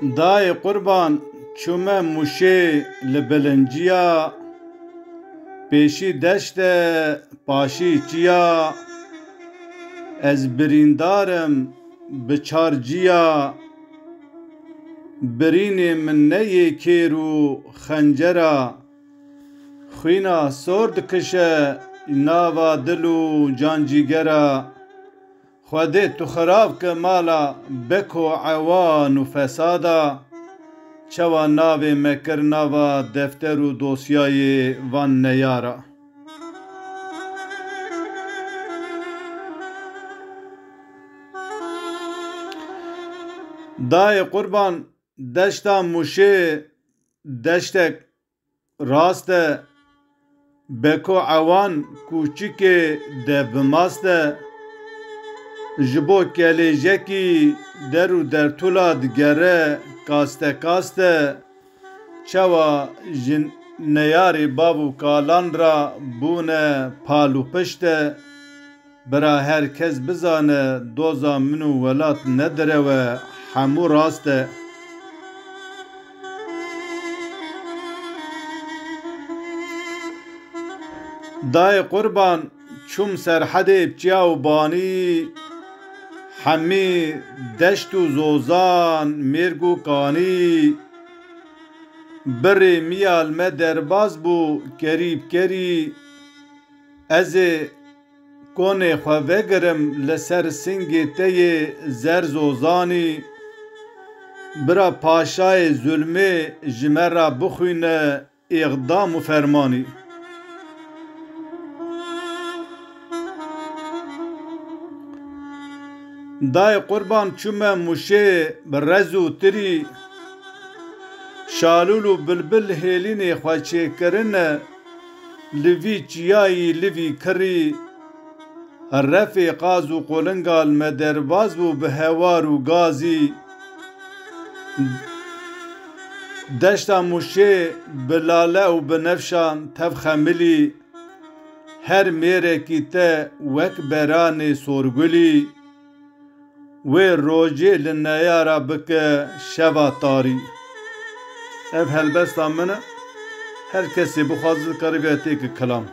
دای قربان چومه موشه لبلنجیا پیشی دشت پاشی چیا از بریندارم بچارجیا برین من نیه کیرو خنجرا خوینا سرد کشه ناوا دلو جانجیگرا خواده تو خراب که مالا بکو عوان و فسادا چوا ناوی مکر ناوا دفتر و دوسیای وان نیارا دای قربان دشتا موشه دشتک راسته بکو عوان کوچیک ده بماسته جبو کلیجکی درو در طولا دگره کاسته کاسته چوا جن نیاری بابو کالان را بونه پالو پشته برا هرکس بزانه دوزا منو ولات ندره و همو راسته دای قربان چوم سرحد بچیا و بانی همی دشت و زوزان میرگو کانی بری میال me derbaz بو کریب کری از کنه خو وگرم لسر سنگ تی زر زوزانی برا پاشای ظلمه جمرا بخوینه اقدام و فرمانی دای قربان چومه موشه برزو تری شالول و بلبل هیلین خواچه کرنه لوی چیایی لوی کری رفی قاز و قولنگال مدرباز بو به هوار و گازی دشتا موشه بلاله و بنفشان تفخملی هر میره کیته وک بران سورگلی و روجه لنیارا بکه شوا تاری ev helbesta min e her kesê bixwazit karige têkî kilam